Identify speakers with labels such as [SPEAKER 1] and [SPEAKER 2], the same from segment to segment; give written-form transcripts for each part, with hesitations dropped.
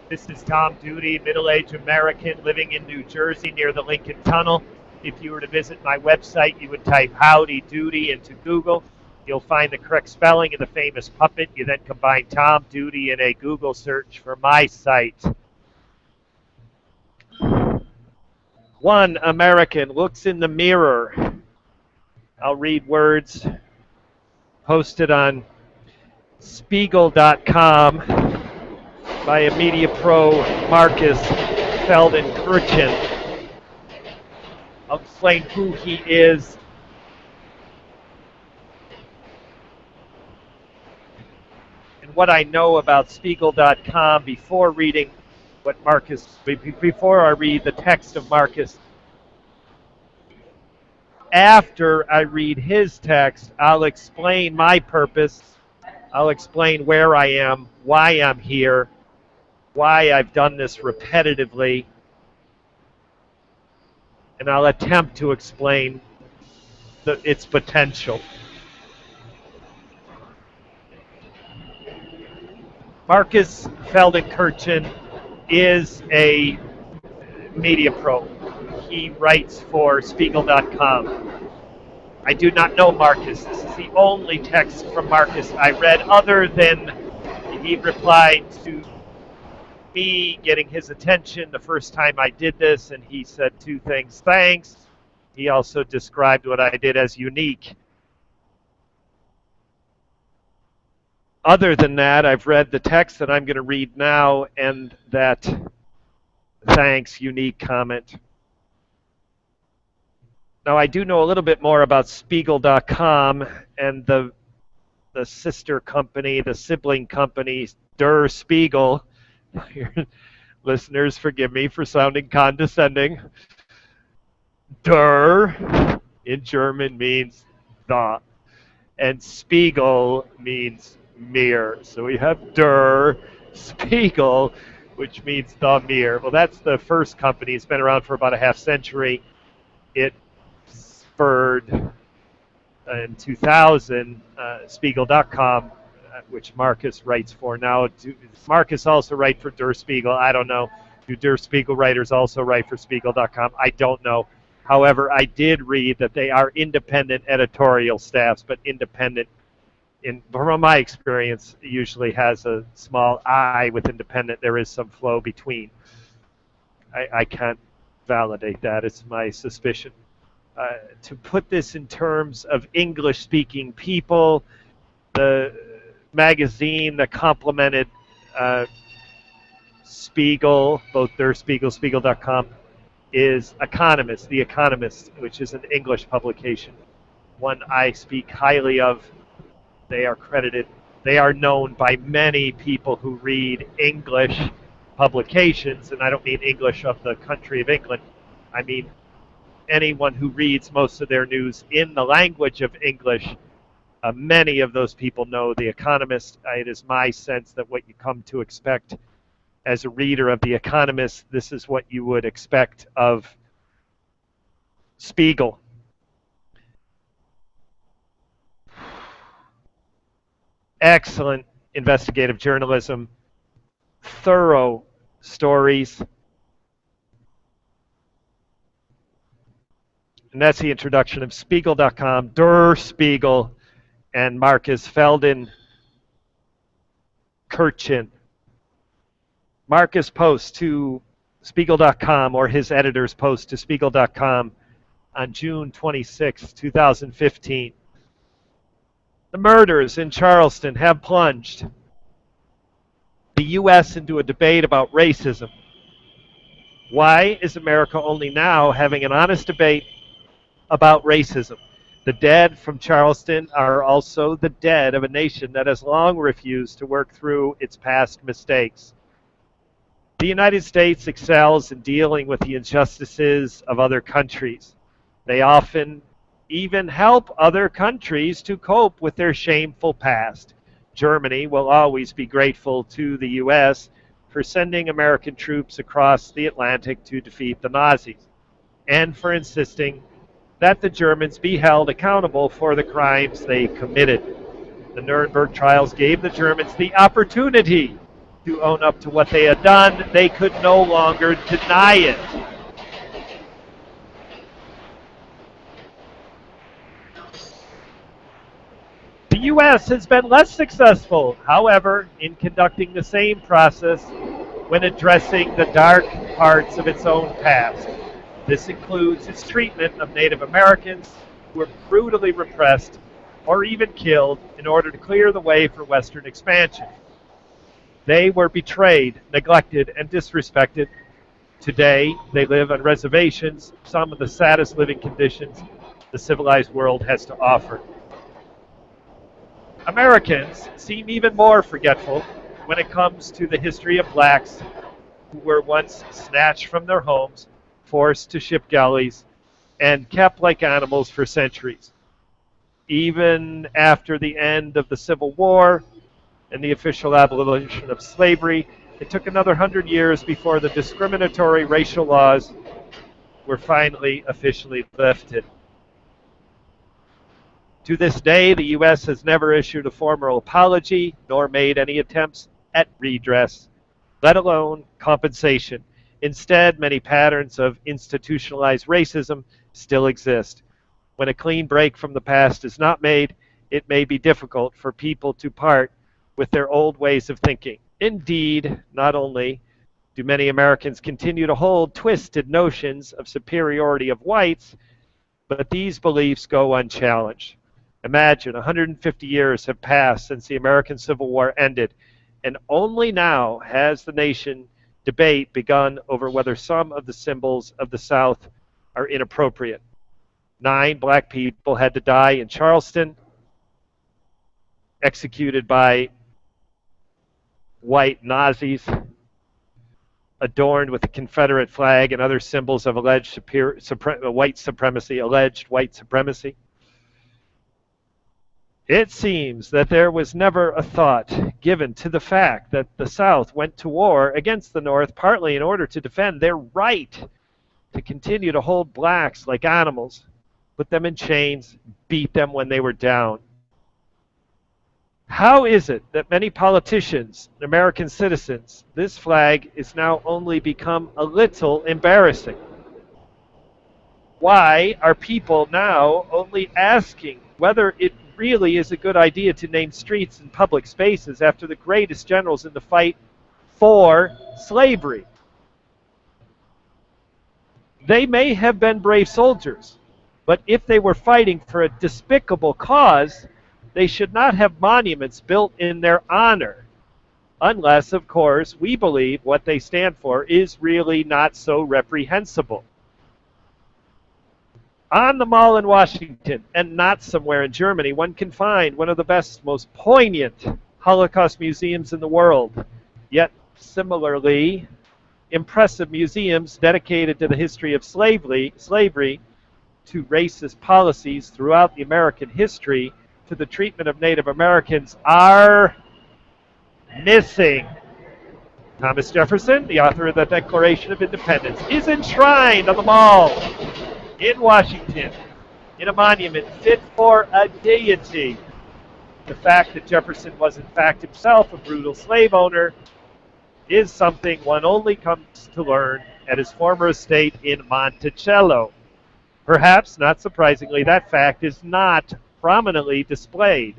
[SPEAKER 1] This is Tom Doody, middle-aged American living in New Jersey near the Lincoln Tunnel. If you were to visit my website, you would type Howdy Doody into Google. You'll find the correct spelling of the famous puppet. You then combine Tom Doody in a Google search for my site. One American looks in the mirror. I'll read words posted on Spiegel.com by a media pro, Markus Feldenkirchen. I'll explain who he is. And what I know about Spiegel.com before reading before I read the text of Markus. After I read his text, I'll explain my purpose. I'll explain where I am, why I'm here, why I've done this repetitively, and I'll attempt to explain its potential. Markus Feldenkirchen is a media pro. He writes for Spiegel.com. I do not know Markus. This is the only text from Markus I read other than he replied to me getting his attention the first time I did this, and he said two things. Thanks. He also described what I did as unique. Other than that, I've read the text that I'm going to read now and that thanks, unique comment. Now, I do know a little bit more about Spiegel.com and the sister company, the sibling company, Der Spiegel. Listeners, forgive me for sounding condescending. Der in German means the, and Spiegel means mirror. So we have Der Spiegel, which means the mirror. Well, that's the first company. It's been around for about a half century. It spurred in 2000 Spiegel.com, which Markus writes for now. Does Markus also write for Der Spiegel? I don't know. Do Der Spiegel writers also write for Spiegel.com? I don't know. However, I did read that they are independent editorial staffs, but independent, from my experience, usually has a small I with independent. There is some flow between. I can't validate that. It's my suspicion. To put this in terms of English-speaking people, the magazine that complemented Spiegel, both Der Spiegel, Spiegel.com, is Economist, The Economist, which is an English publication, one I speak highly of. They are known by many people who read English publications, and I don't mean English of the country of England. I mean anyone who reads most of their news in the language of English. Many of those people know The Economist. It is my sense that what you come to expect as a reader of The Economist, this is what you would expect of Spiegel. Excellent investigative journalism, thorough stories. And that's the introduction of Spiegel.com, Der Spiegel, and Markus Feldenkirchen. Markus posts to Spiegel.com, or his editors post to Spiegel.com on June 26, 2015. The murders in Charleston have plunged the U.S. into a debate about racism. Why is America only now having an honest debate about racism? The dead from Charleston are also the dead of a nation that has long refused to work through its past mistakes. The United States excels in dealing with the injustices of other countries. They often even help other countries to cope with their shameful past. Germany will always be grateful to the U.S. for sending American troops across the Atlantic to defeat the Nazis, and for insisting that the Germans be held accountable for the crimes they committed. The Nuremberg trials gave the Germans the opportunity to own up to what they had done. They could no longer deny it. The U.S. has been less successful, however, in conducting the same process when addressing the dark parts of its own past. This includes its treatment of Native Americans who were brutally repressed or even killed in order to clear the way for Western expansion. They were betrayed, neglected, and disrespected. Today, they live on reservations, some of the saddest living conditions the civilized world has to offer. Americans seem even more forgetful when it comes to the history of blacks who were once snatched from their homes, forced to ship galleys, and kept like animals for centuries. Even after the end of the Civil War and the official abolition of slavery, it took another 100 years before the discriminatory racial laws were finally officially lifted. To this day, the U.S. has never issued a formal apology nor made any attempts at redress, let alone compensation. Instead, many patterns of institutionalized racism still exist. When a clean break from the past is not made, it may be difficult for people to part with their old ways of thinking. Indeed, not only do many Americans continue to hold twisted notions of superiority of whites, but these beliefs go unchallenged. Imagine 150 years have passed since the American Civil War ended, and only now has the nation debate begun over whether some of the symbols of the South are inappropriate. 9 black people had to die in Charleston, executed by white Nazis, adorned with the Confederate flag and other symbols of alleged white supremacy. It seems that there was never a thought given to the fact that the South went to war against the North partly in order to defend their right to continue to hold blacks like animals, put them in chains, beat them when they were down. How is it that many politicians and American citizens, this flag is now only become a little embarrassing? Why are people now only asking whether it really is a good idea to name streets and public spaces after the greatest generals in the fight for slavery? They may have been brave soldiers, but if they were fighting for a despicable cause, they should not have monuments built in their honor, unless, of course, we believe what they stand for is really not so reprehensible. On the Mall in Washington, and not somewhere in Germany, one can find one of the best, most poignant Holocaust museums in the world, yet similarly impressive museums dedicated to the history of slavery, to racist policies throughout the American history, to the treatment of Native Americans are missing. Thomas Jefferson, the author of the Declaration of Independence, is enshrined on the Mall in Washington in a monument fit for a deity. The fact that Jefferson was in fact himself a brutal slave owner is something one only comes to learn at his former estate in Monticello. Perhaps, not surprisingly, that fact is not prominently displayed.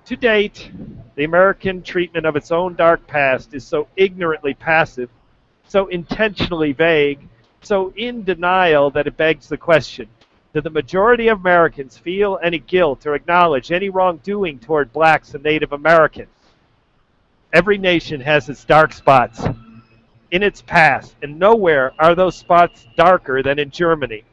[SPEAKER 1] To date, the American treatment of its own dark past is so ignorantly passive, so intentionally vague, so in denial that it begs the question, do the majority of Americans feel any guilt or acknowledge any wrongdoing toward blacks and Native Americans? Every nation has its dark spots in its past, and nowhere are those spots darker than in Germany.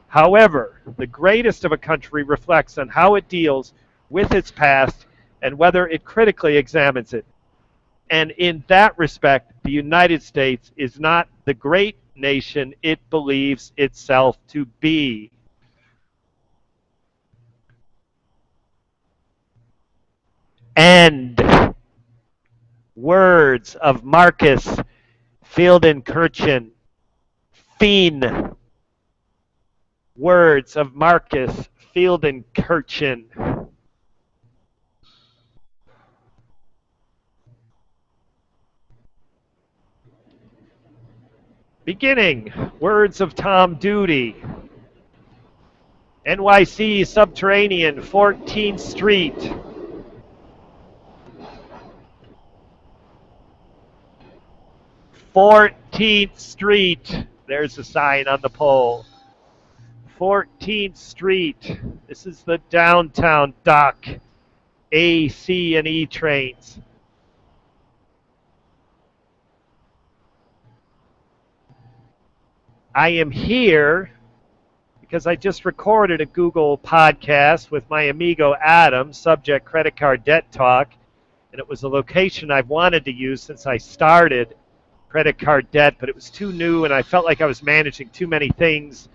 [SPEAKER 1] However, the greatest of a country reflects on how it deals with its past and whether it critically examines it. And in that respect, the United States is not the great nation it believes itself to be. End. Words of Markus Feldenkirchen Fiend. Words of Markus Feldenkirchen. Beginning, words of Tom Doody. NYC Subterranean, 14th Street. There's a sign on the pole. 14th Street. This is the downtown dock. A, C, and E trains. I am here because I just recorded a Google podcast with my amigo Adam, subject credit card debt talk, and it was a location I've wanted to use since I started credit card debt, but it was too new and I felt like I was managing too many things.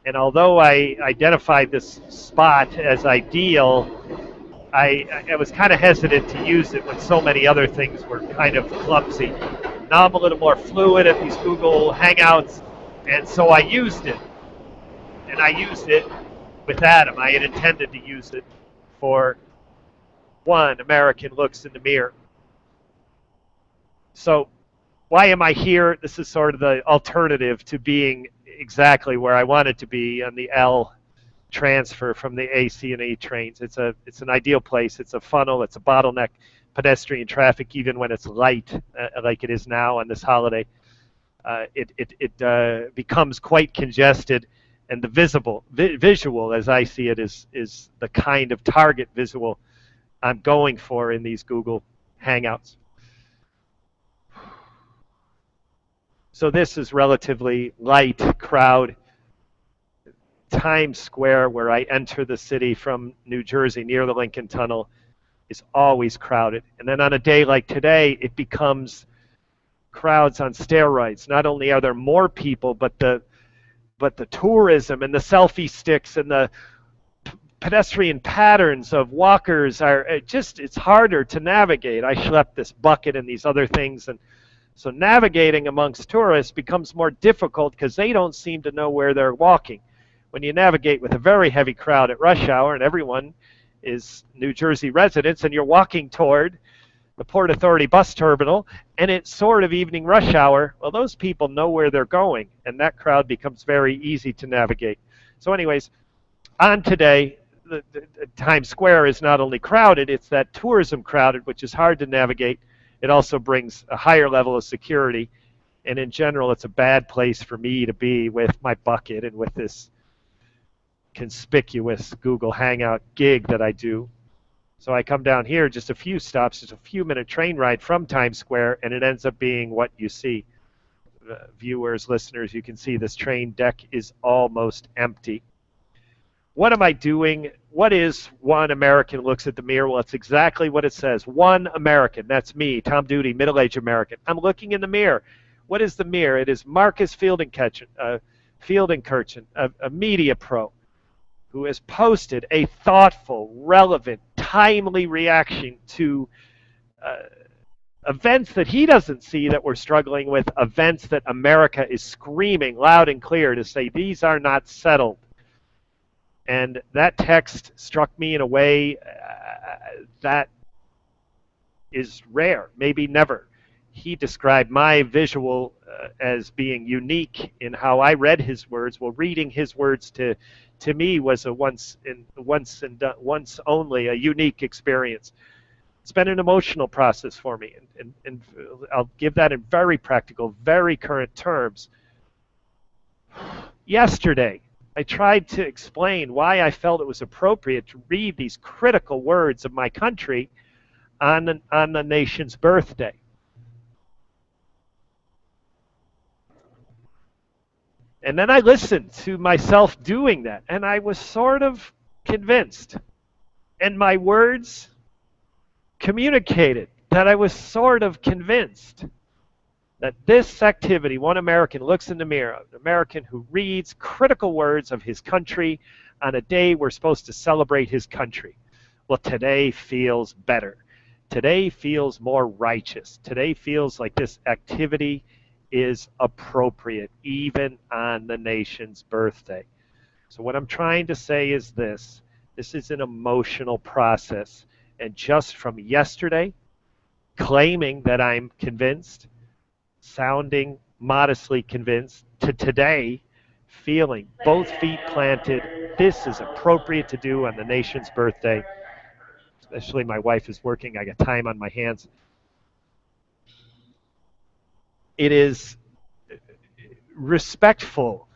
[SPEAKER 1] And although I identified this spot as ideal, I was kind of hesitant to use it when so many other things were kind of clumsy. Now I'm a little more fluid at these Google Hangouts, and so I used it. And I used it with Adam. I had intended to use it for One American Looks in the Mirror. So why am I here? This is sort of the alternative to being exactly where I wanted to be on the L transfer from the A, C, and E trains. It's an ideal place. It's a funnel. It's a bottleneck pedestrian traffic, even when it's light, like it is now on this holiday. It becomes quite congested, and the visual, as I see it, is the kind of target visual I'm going for in these Google Hangouts. So this is relatively light crowd. Times Square, where I enter the city from New Jersey near the Lincoln Tunnel, is always crowded. And then on a day like today, it becomes crowds on steroids. Not only are there more people, but the tourism and the selfie sticks and the pedestrian patterns of walkers are it's harder to navigate. I schlepp this bucket and these other things, and so navigating amongst tourists becomes more difficult because they don't seem to know where they're walking. When you navigate with a very heavy crowd at rush hour and everyone is New Jersey residents and you're walking toward the Port Authority bus terminal and it's sort of evening rush hour, well, those people know where they're going and that crowd becomes very easy to navigate. So anyways, on today, the Times Square is not only crowded, it's that tourism crowded, which is hard to navigate. It also brings a higher level of security, and in general, it's a bad place for me to be with my bucket and with this conspicuous Google Hangout gig that I do. So I come down here, just a few stops, just a few minute train ride from Times Square, and it ends up being what you see. Viewers, listeners, you can see this train deck is almost empty. What am I doing? What is One American Looks at the Mirror? Well, it's exactly what it says. One American. That's me, Tom Doody, middle-aged American. I'm looking in the mirror. What is the mirror? It is Markus Feldenkirchen, a media pro, who has posted a thoughtful, relevant, timely reaction to events that he doesn't see that we're struggling with, events that America is screaming loud and clear to say these are not settled. And that text struck me in a way that is rare, maybe never. He described my visual as being unique in how I read his words. Well, reading his words to me was a once only a unique experience. It's been an emotional process for me, and I'll give that in very practical, very current terms. Yesterday, I tried to explain why I felt it was appropriate to read these critical words of my country on the nation's birthday. And then I listened to myself doing that, and I was sort of convinced. And my words communicated that I was sort of convinced that this activity, One American Looks in the Mirror, an American who reads critical words of his country on a day we're supposed to celebrate his country. Well, today feels better. Today feels more righteous. Today feels like this activity is appropriate, even on the nation's birthday. So what I'm trying to say is this is an emotional process. And just from yesterday, claiming that I'm convinced, sounding modestly convinced to today feeling both feet planted. This is appropriate to do on the nation's birthday. Especially my wife is working. I got time on my hands. It is respectful,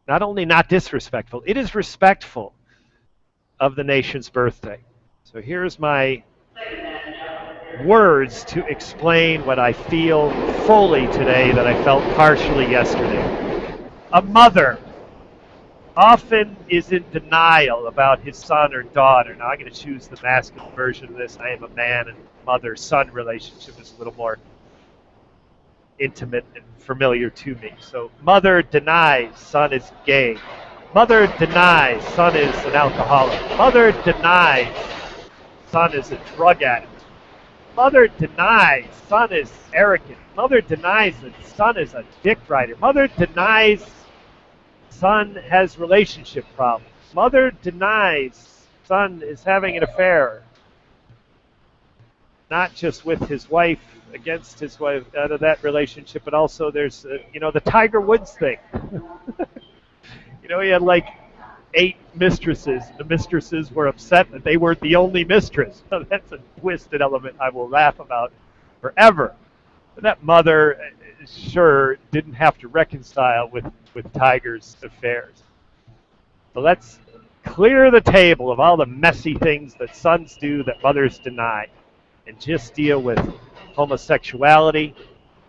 [SPEAKER 1] not only not disrespectful, it is respectful of the nation's birthday. So here's my words to explain what I feel fully today that I felt partially yesterday. A mother often is in denial about his son or daughter. Now I'm going to choose the masculine version of this. I am a man, and mother-son relationship is a little more intimate and familiar to me. So mother denies son is gay. Mother denies son is an alcoholic. Mother denies son is a drug addict. Mother denies son is arrogant. Mother denies that son is a dick rider. Mother denies son has relationship problems. Mother denies son is having an affair. Not just with his wife, against his wife, out of that relationship, but also there's, the Tiger Woods thing. He had like 8 mistresses. The mistresses were upset that they weren't the only mistress. So that's a twisted element I will laugh about forever. But that mother sure didn't have to reconcile with Tiger's affairs. So let's clear the table of all the messy things that sons do that mothers deny, and just deal with homosexuality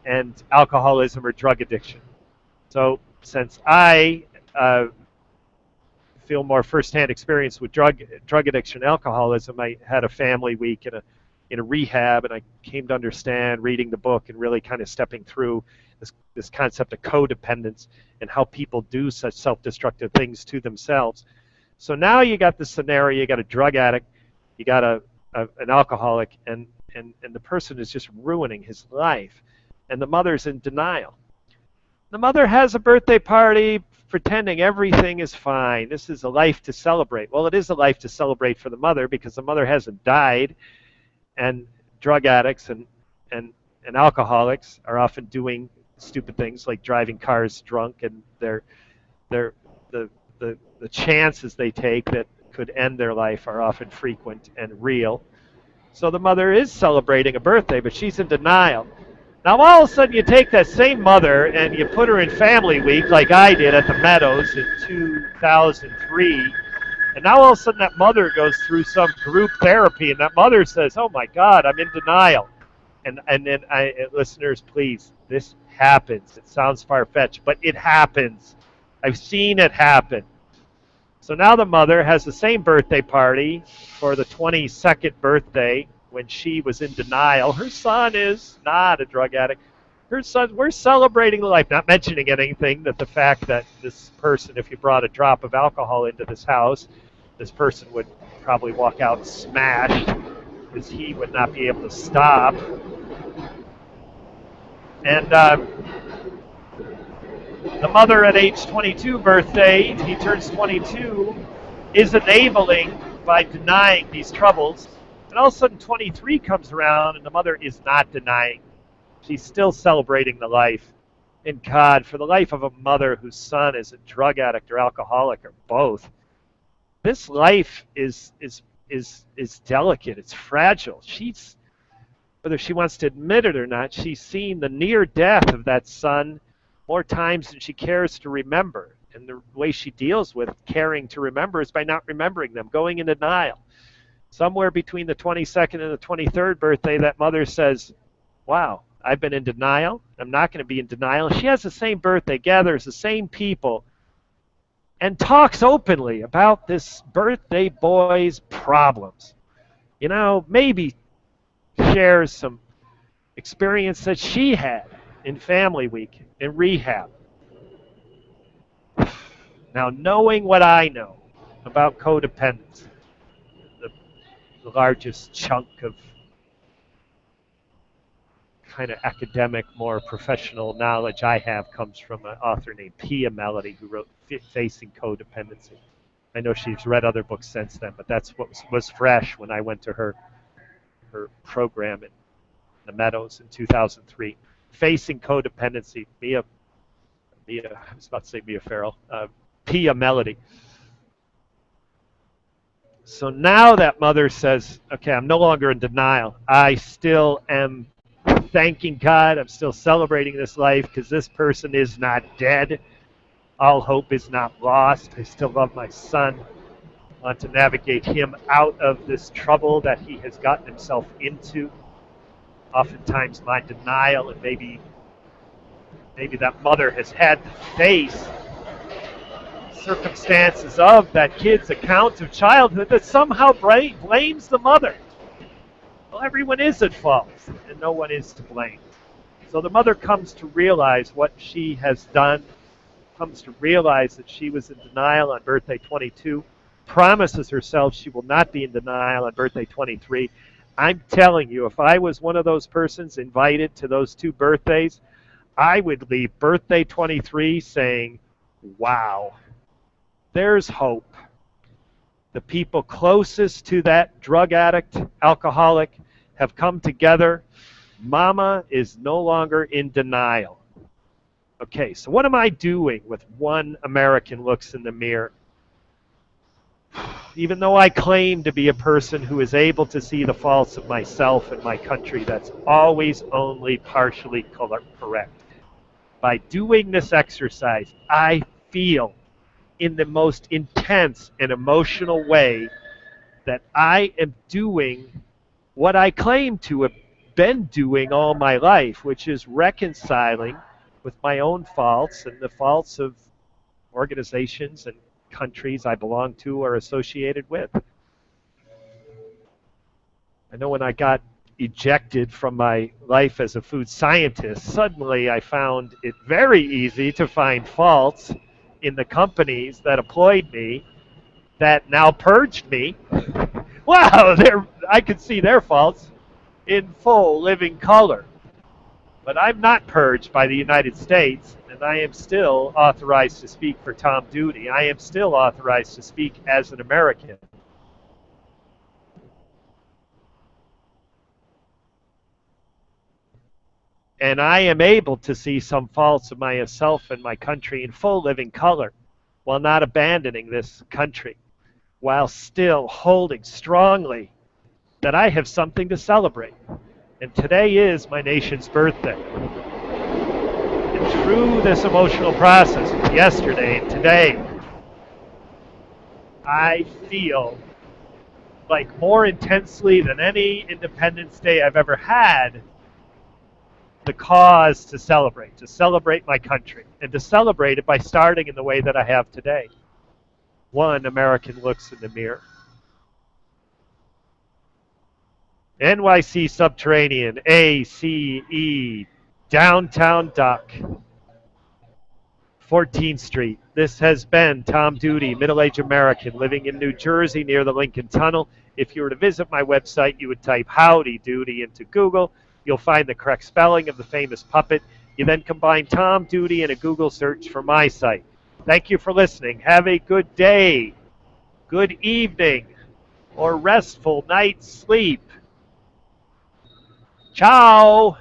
[SPEAKER 1] and alcoholism or drug addiction. So since I feel more firsthand experience with drug addiction and alcoholism, I had a family week in a rehab, and I came to understand, reading the book and really kind of stepping through this concept of codependence and how people do such self-destructive things to themselves. So now you got the scenario, you got a drug addict, you got an alcoholic, and the person is just ruining his life, and the mother's in denial. The mother has a birthday party pretending everything is fine. This is a life to celebrate. Well, it is a life to celebrate for the mother because the mother hasn't died, and drug addicts and alcoholics are often doing stupid things like driving cars drunk, and the chances they take that could end their life are often frequent and real. So the mother is celebrating a birthday, but she's in denial. Now all of a sudden you take that same mother and you put her in family week like I did at the Meadows in 2003, and now all of a sudden that mother goes through some group therapy, and that mother says, oh my God, I'm in denial. And then listeners, please, this happens. It sounds far-fetched, but it happens. I've seen it happen. So now the mother has the same birthday party for the 22nd birthday when she was in denial. Her son is not a drug addict. Her son, we're celebrating the life, not mentioning anything that the fact that this person, if you brought a drop of alcohol into this house, this person would probably walk out smashed because he would not be able to stop. And the mother at age 22 birthday, he turns 22, is enabling by denying these troubles. And all of a sudden 23 comes around and the mother is not denying. She's still celebrating the life. And God, for the life of a mother whose son is a drug addict or alcoholic or both, this life is delicate. It's fragile. She's, whether she wants to admit it or not, she's seen the near death of that son more times than she cares to remember. And the way she deals with caring to remember is by not remembering them, going in denial. Somewhere between the 22nd and the 23rd birthday, that mother says, wow, I've been in denial. I'm not going to be in denial. She has the same birthday, gathers the same people, and talks openly about this birthday boy's problems. Maybe shares some experience that she had in family week, in rehab. Now, knowing what I know about codependence, the largest chunk of kind of academic, more professional knowledge I have comes from an author named Pia Mellody, who wrote Facing Codependency. I know she's read other books since then, but that's what was fresh when I went to her program in the Meadows in 2003. Facing Codependency. Pia I was about to say Mia Farrow, Pia Melody. So now that mother says, okay, I'm no longer in denial. I still am thanking God. I'm still celebrating this life because this person is not dead. All hope is not lost. I still love my son. I want to navigate him out of this trouble that he has gotten himself into. Oftentimes my denial, and maybe that mother has had to face circumstances of that kid's account of childhood that somehow blames the mother. Well, everyone is at fault, and no one is to blame. So the mother comes to realize what she has done, comes to realize that she was in denial on birthday 22, promises herself she will not be in denial on birthday 23. I'm telling you, if I was one of those persons invited to those two birthdays, I would leave birthday 23 saying, wow, there's hope. The people closest to that drug addict, alcoholic, have come together. Mama is no longer in denial. Okay, so what am I doing with one American looks in the mirror? Even though I claim to be a person who is able to see the faults of myself and my country, that's always only partially correct. By doing this exercise, I feel in the most intense and emotional way that I am doing what I claim to have been doing all my life, which is reconciling with my own faults and the faults of organizations and countries I belong to or associated with. I know when I got ejected from my life as a food scientist, suddenly I found it very easy to find faults in the companies that employed me that now purged me. Wow, I could see their faults in full living color. But I'm not purged by the United States, and I am still authorized to speak for Tom Doody. I am still authorized to speak as an American. And I am able to see some faults of myself and my country in full living color while not abandoning this country, while still holding strongly that I have something to celebrate. And today is my nation's birthday. And through this emotional process, yesterday and today, I feel like more intensely than any Independence Day I've ever had, the cause to celebrate my country, and to celebrate it by starting in the way that I have today. One American looks in the mirror. NYC Subterranean, ACE, Downtown Duck, 14th Street. This has been Tom Doody, middle-aged American living in New Jersey near the Lincoln Tunnel. If you were to visit my website, you would type Howdy Doody into Google. You'll find the correct spelling of the famous puppet. You then combine Tom Doody in a Google search for my site. Thank you for listening. Have a good day, good evening, or restful night's sleep. Ciao!